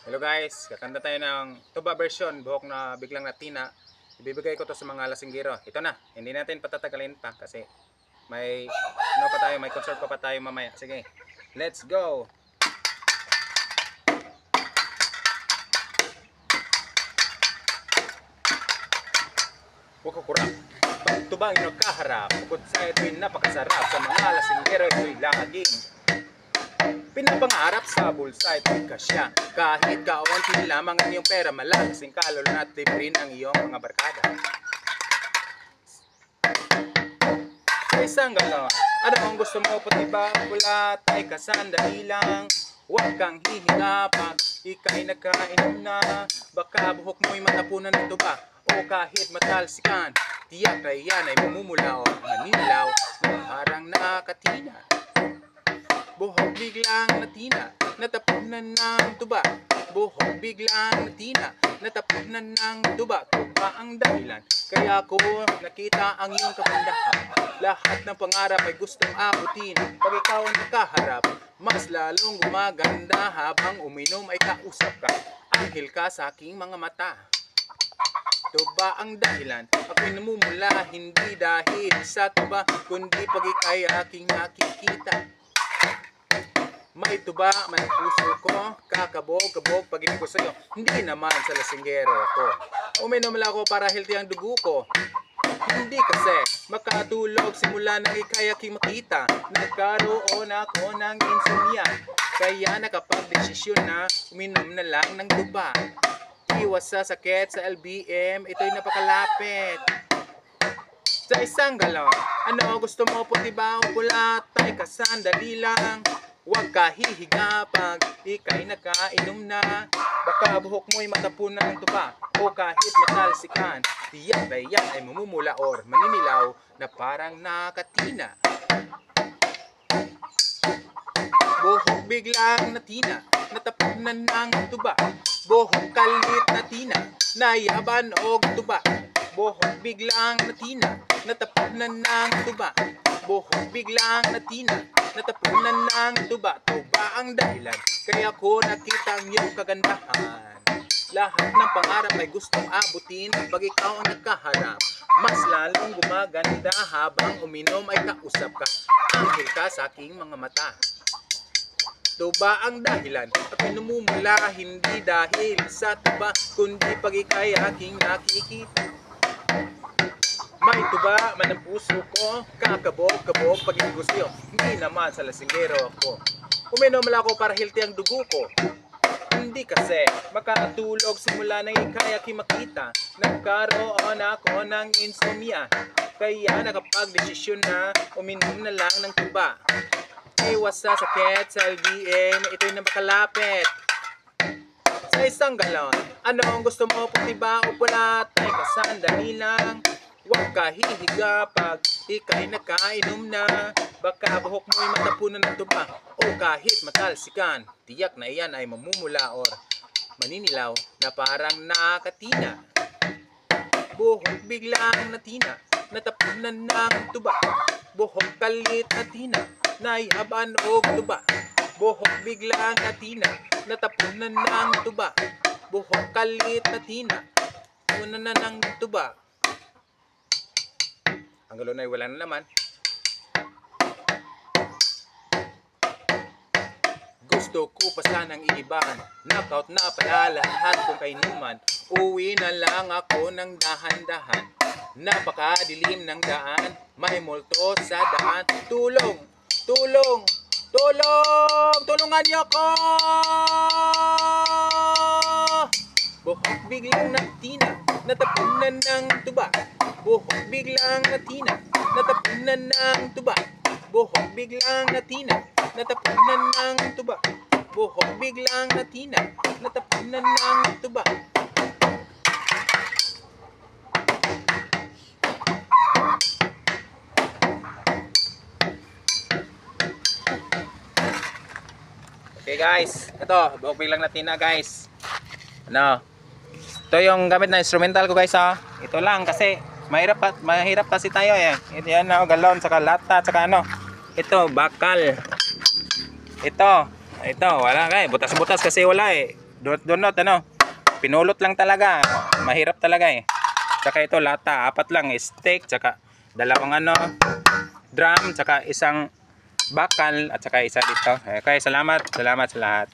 Hello guys, kakanta tayo ng tuba version, buhok na biglang natina. Ibibigay ko to sa mga lasinggero. Ito na, hindi natin patatagalin pa kasi may ano pa tayo, may concert pa tayo mamaya. Sige, let's go! Buko kurap, tubang nagkaharap. Bukod sa ito'y napakasarap. Sa mga lasinggero ito'y laging pinapangarap sa bulsa ito'y kasya. Kahit kaunti lamang ang iyong pera, malalasing ka, lalo na't libre ang iyong mga barkada. Sa isang galaw, ano ang gusto mo? Puti ba, pula, tay ka, sandali lang. Huwag kang hihinga pag ika'y nagkainom na. Baka buhok mo'y matapunan ng tuba o kahit matalsikan. Tiyak ay yan ay mamumula o maninilaw na parang nakatina. Buhok biglang natina, natapunan ng tuba. Buhok biglang natina, natapunan ng tuba. Tuba ang dahilan, kaya ko nakita ang iyong kagandahan. Lahat ng pangarap ay gustong abutin. Pag ikaw ang nakaharap, mas lalong gumaganda. Habang uminom ay kausap ka, anghel ka sa aking mga mata. Tuba ang dahilan, ako'y namumula. Hindi dahil sa tuba, kundi pag ika'y aking nakikita. May tuba man ang puso ko, kakabog-kabog pag ko sa'yo. Hindi naman sa lasinggero ako. Uminom lang ako para healthy ang dugo ko. Hindi kasi makatulog simula nang ika'y aking makita. Nagkaroon ako ng insomnia, kaya nakapag-desisyon na uminom na lang ng tuba. Iwas sa sakit sa LBM, ito'y napakalapit. Sa isang galaw, ano gusto mo? Puti ba o pula? Tay ka, sandali lang. Huwag ka hihiga pag ika'y nakainom na. Baka buhok mo'y matapunan ng tuba o kahit matalsikan. Tiyak na iyan ay mamumula or maninilaw na parang nakatina. Buhok biglang natina, natapunan ng tuba. Buhok kalit natina, nayaban og tuba. Buhok biglang natina, natapunan ng tuba. Buhok biglang natina, natapunan ng tuba. Tuba ang dahilan, kaya ko nakita ang iyong kagandahan. Lahat ng pangarap ay gustong abutin. Pag ikaw ang nagkaharap, mas lalong gumaganda. Habang uminom ay kausap ka, anghel ka sa aking mga mata. Tuba ang dahilan, ako'y namumula. Hindi dahil sa tuba, kundi pag ika'y aking nakikita. May tuba man ang puso ko, kakabog-kabog pag ko sa'yo. Hindi naman sa lasinggero ako. Uminom lang ako para healthy ang dugo ko. Hindi kasi makatulog simula nang ika'y aking makita. Nagkaroon ako ng insomnia, kaya nakapag-desisyon na uminom na lang ng tuba. Iwas sa sakit sa LBM, ito'y napakalapit. Sa isang galon, ano ang gusto mo? Puti ba o pula? Tay ka, sandali lang. Huwag ka hihiga pag ika'y nakainom na. Baka buhok mo'y matapunan ng tuba o kahit matalsikan. Tiyak na iyan ay mamumula or maninilaw na parang nakatina. Buhok biglang natina, natapunan ng tuba. Buhok kalit natina, naihaban og tuba. Buhok biglang natina, natapunan ng tuba. Buhok kalit natina, tunan na ng tuba. Ang galon ay wala na naman. Gusto ko pa sanang iibahan, knockout na pala lahat kong kainuman. Uwi na lang ako ng dahan-dahan, napakadilim ng daan, may multo sa daan. Tulong! Tulong! Tulong! Tulungan niyo ako! Buhok biglang natina, natapunan ng tuba. Buhok biglang natina, natapunan ng tuba. Buhok biglang natina, natapunan ng tuba. Buhok biglang natina, natapunan ng tuba. Okay guys, ito, buhok biglang natina guys. Ano? Ito yung gamit na instrumental ko guys ha. Ito lang kasi mahirap kasi tayo eh. Ito yan na galon, saka lata, saka ano. Ito, bakal. Ito, wala guys. Butas-butas kasi wala eh. Donut, ano, pinulot lang talaga. Mahirap talaga eh. Tsaka ito, lata, 4 lang, steak, tsaka dalawang ano, drum, tsaka isang bakal, at tsaka isa dito. Okay, salamat sa lahat.